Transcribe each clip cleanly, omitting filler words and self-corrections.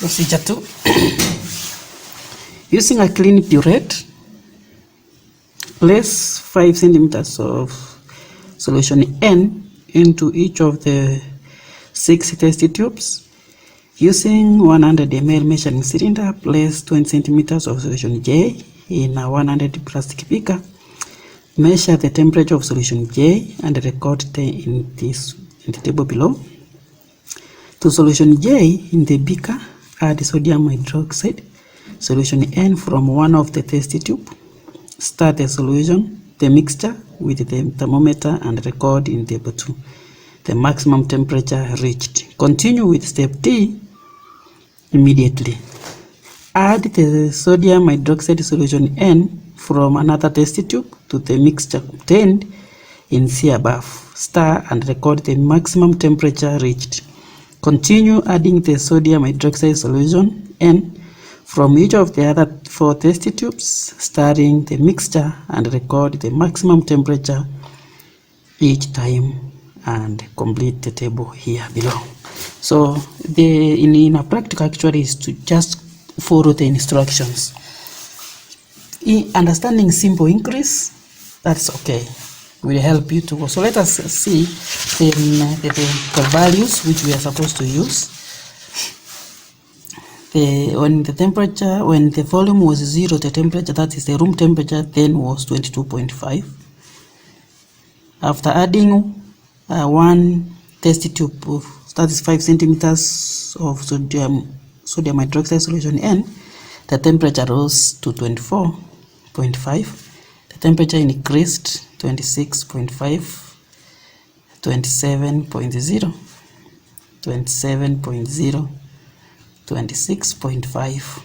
Procedure 2. Using a clean burette, place 5 centimeters of solution N into each of the 6 test tubes. Using 100 ml measuring cylinder, place 20 centimeters of solution J in a 100 plastic beaker. Measure the temperature of solution J and record in the table below. To solution J in the beaker, add sodium hydroxide solution N from one of the test tube. Start the mixture with the thermometer and record in table 2 the maximum temperature reached. Continue with step D immediately. Add the sodium hydroxide solution N from another test tube to the mixture obtained in C above. Stir and record the maximum temperature reached. Continue adding the sodium hydroxide solution N from each of the other 4 test tubes, stirring the mixture and record the maximum temperature each time, and complete the table here below. So in a practical actually is to just follow the instructions. Understanding simple increase, that's okay, will help you to go. So let us see the values which we are supposed to use. When the volume was 0, the temperature, that is the room temperature, then was 22.5. After adding one test tube of, that is 5 centimeters of sodium hydroxide solution N, the temperature rose to 24.5. The temperature increased 26.5, 27.0, 27.0, 26.5,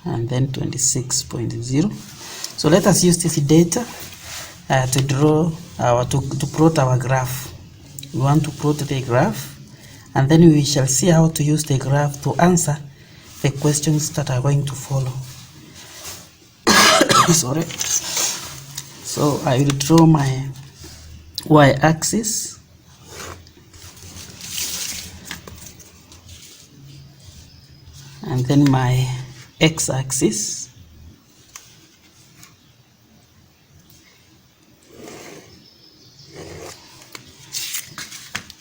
and then 26.0. So let us use this data to draw to plot our graph. We want to plot the graph, and then we shall see how to use the graph to answer the questions that are going to follow. Sorry. So I will draw my y-axis, and then my x-axis,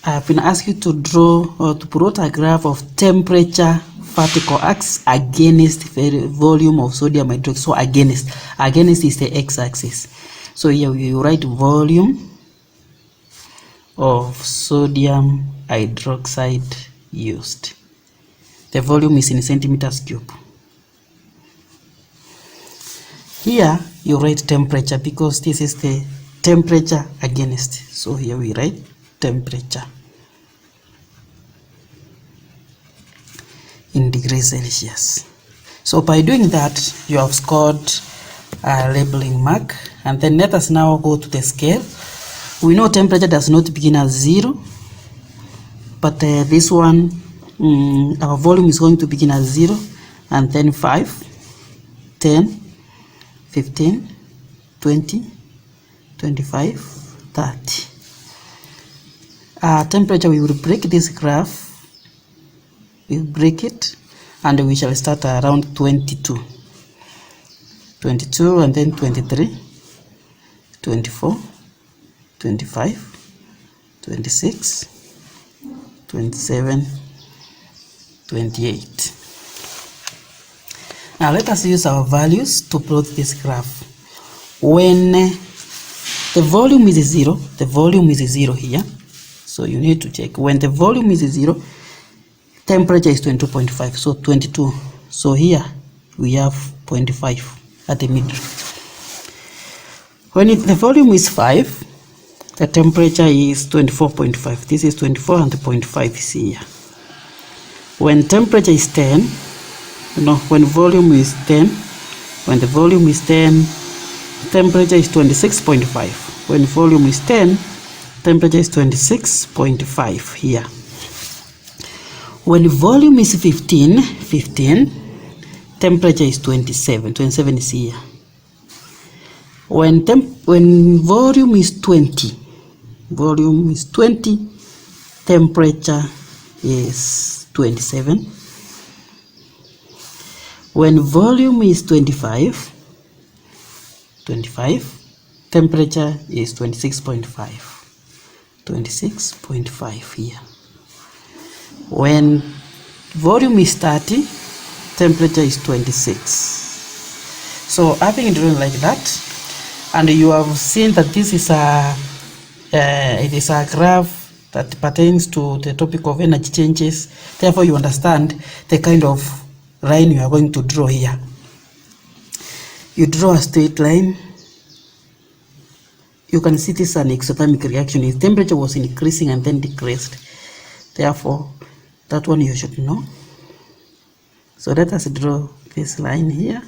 I have been asked you to draw or to plot a graph of temperature vertical axis against the volume of sodium hydroxide. So against is the x-axis. So here we write volume of sodium hydroxide used. The volume is in centimeters cube. Here you write temperature because this is the temperature against. So here we write temperature in degrees Celsius. So by doing that, you have scored a labeling mark. And then let us now go to the scale. We know temperature does not begin at 0, but this one, our volume is going to begin at 0, and then 5, 10, 15, 20, 25, 30. Temperature, we will break this graph. We'll break it, and we shall start around 22, and then 23, 24, 25, 26, 27, 28. Now let us use our values to plot this graph. When the volume is 0, the volume is 0 here. So you need to check when the volume is 0, temperature is 22.5, so 22. So here we have 0.5 at the middle. When the volume is 5, the temperature is 24.5. This is 24 and the 0.5 is here. When temperature is 10, when volume is 10, when the volume is 10, temperature is 26.5. When volume is 10, temperature is 26.5 here. When volume is 15, temperature is 27. 27 is here. When volume is 20, temperature is 27. When volume is 25, temperature is 26.5 here. When volume is 30, temperature is 26. So having drawn like that, and you have seen that this is it is a graph that pertains to the topic of energy changes. Therefore, you understand the kind of line you are going to draw here. You draw a straight line. You can see this is an exothermic reaction. Its temperature was increasing and then decreased. Therefore, that one you should know. So let us draw this line here.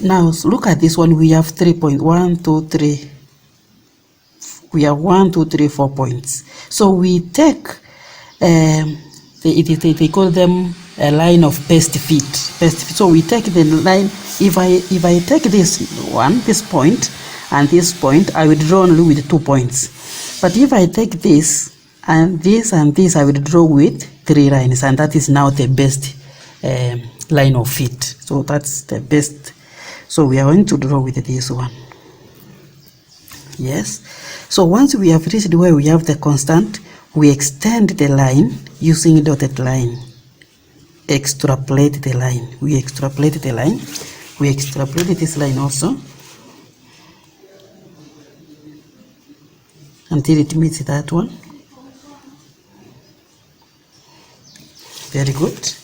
Now look at this one. We have 3.1, 2, 3. We have 1, 2, 3, 4 points. So we take they call them a line of best fit. So we take the line. If I take this one, this point, and this point, I will draw only with 2 points. But if I take this and this and this, I will draw with 3 lines, and that is now the best line of fit. So that's the best. So we are going to draw with this one. Yes. So once we have reached where we have the constant, we extend the line using dotted line. Extrapolate the line. We extrapolate the line. We extrapolate this line also until it meets that one. Very good.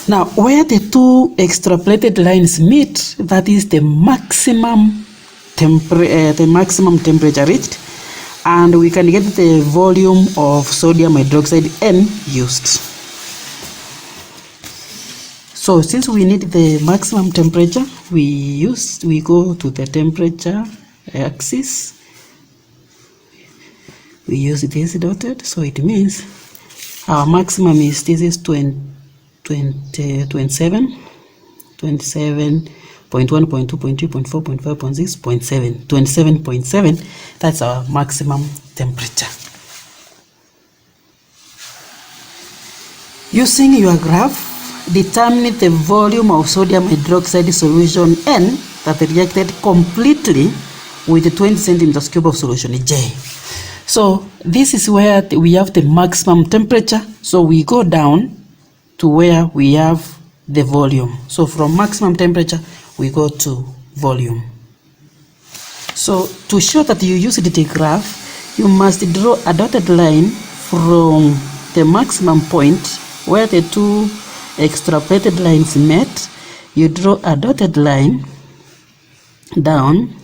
Now, where the two extrapolated lines meet, that is the maximum temperature reached, and we can get the volume of sodium hydroxide N used. So since we need the maximum temperature, we go to the temperature axis. We use this dotted, so it means our maximum is, this is 27.1, 0.2, 0.3, 0.4, 0.5, 0.6, 0.7, 27.7. That's our maximum temperature. Using your graph, determine the volume of sodium hydroxide solution N that reacted completely with the 20 centimeters cube of solution J. So this is where we have the maximum temperature. So we go down to where we have the volume. So from maximum temperature, we go to volume. So to show that you use the graph, you must draw a dotted line from the maximum point where the two extrapolated lines met. You draw a dotted line down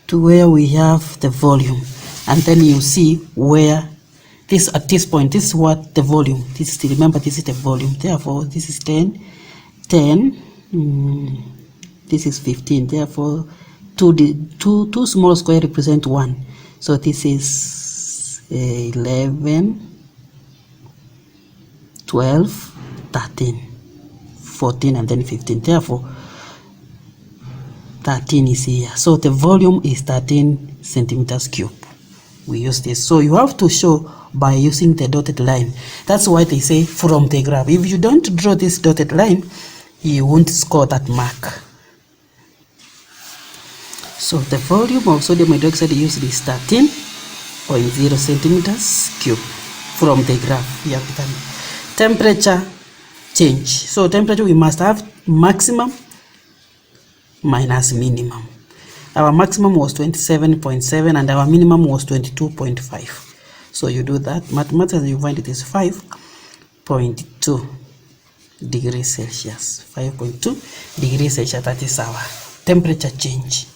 to where we have the volume, and then you see where this, at this point, this is what the volume, this is, remember, this is the volume. Therefore this is 10, this is 15. Therefore two small square represent 1. So this is 11, 12, 13, 14, and then 15. Therefore 13 is here. So the volume is 13 centimeters cube. We use this. So you have to show by using the dotted line. That's why they say from the graph. If you don't draw this dotted line, you won't score that mark. So the volume of sodium hydroxide used is 13.0 centimeters cube from the graph. We have done temperature change. So temperature, we must have maximum minus minimum. Our maximum was 27.7 and our minimum was 22.5. So you do that. Mathematically, you find it is 5.2 degrees Celsius. 5.2 degrees Celsius. That is our temperature change.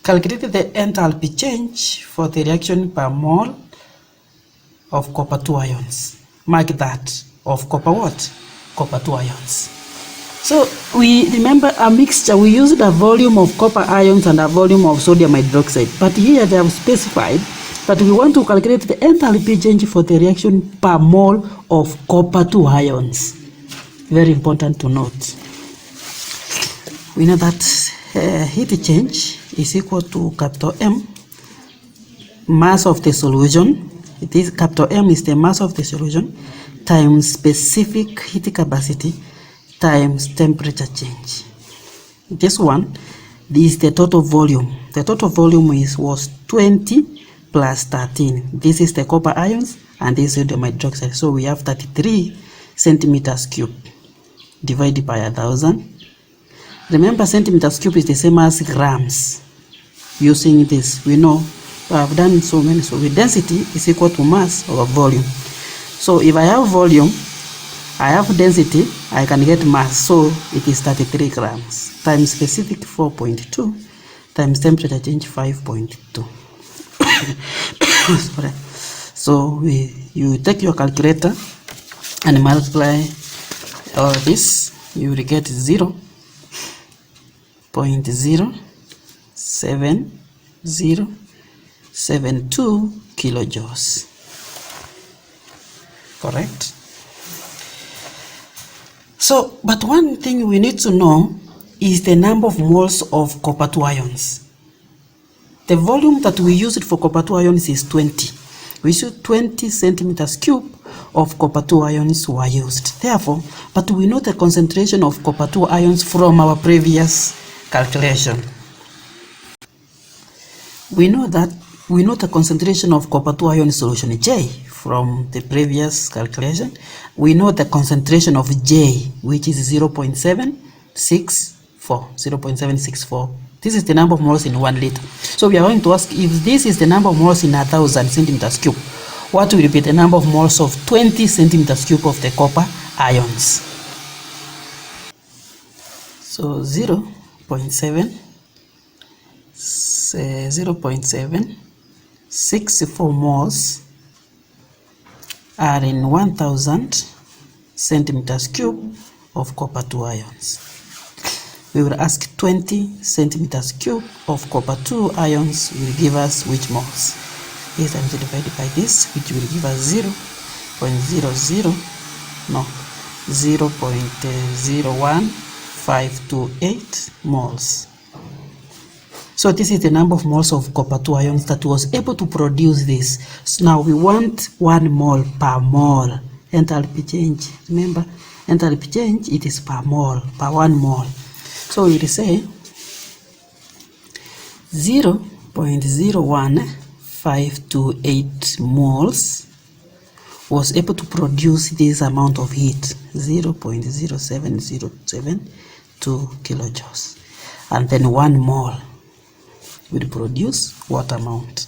Calculate the enthalpy change for the reaction per mole of copper 2 ions. Mark that, of copper what? Copper 2 ions. So we remember a mixture. We used a volume of copper ions and a volume of sodium hydroxide. But here they have specified that we want to calculate the enthalpy change for the reaction per mole of copper 2 ions. Very important to note. We know that heat change is equal to capital M, mass of the solution, This capital M is the mass of the solution times specific heat capacity times temperature change. This one, this is the total volume. The total volume was 20 plus 13. This is the copper ions and this is the hydroxide. So we have 33 centimeters cube divided by 1,000. Remember, centimeters cube is the same as grams. Using this, we know we have done so many. So with density is equal to mass over volume. So if I have volume, I have density, I can get mass. So it is 33 grams times specific 4.2 times temperature change 5.2. Sorry. So you take your calculator and multiply all this, you will get 0.07072 kilojoules. Correct? So, but one thing we need to know is the number of moles of copper 2 ions. The volume that we used for copper 2 ions is 20. We used 20 centimeters cube of copper 2 ions were used. Therefore, but we know the concentration of copper 2 ions from our previous calculation. We know the concentration of copper 2 ion solution J from the previous calculation. We know the concentration of J, which is 0.764. This is the number of moles in 1 liter. So we are going to ask if this is the number of moles in 1,000 centimeters cube, what will be the number of moles of 20 centimeters cube of the copper ions? So 0.764 moles are in 1,000 centimeters cube of copper 2 ions. We will ask 20 centimeters cube of copper 2 ions will give us which moles. This times divided by this, which will give us 0.01528 moles. So this is the number of moles of copper 2 ions that was able to produce this. So now we want 1 mole per mole. Enthalpy change. Remember, enthalpy change, it is per mole, per 1 mole. So we will say 0.01528 moles was able to produce this amount of heat, 0.07072 kilojoules. And then 1 mole will produce what amount?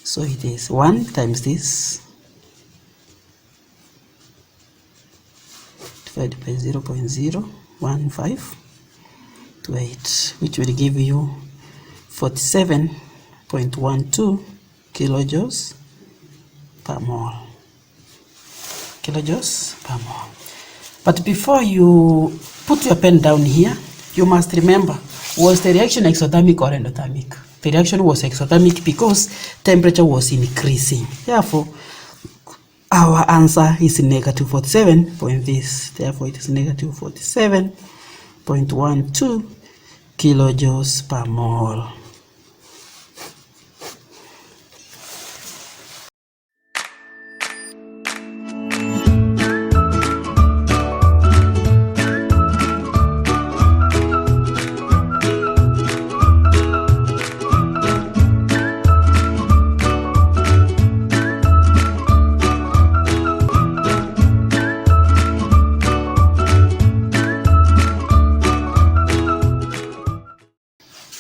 So it is 1 times this divided by 0.01528, which will give you 47.12 kilojoules per mole. Kilojoules per mole. But before you put your pen down here, you must remember, was the reaction exothermic or endothermic? The reaction was exothermic because temperature was increasing. Therefore, our answer is negative 47. Therefore, it is negative 47.12 kilojoules per mole.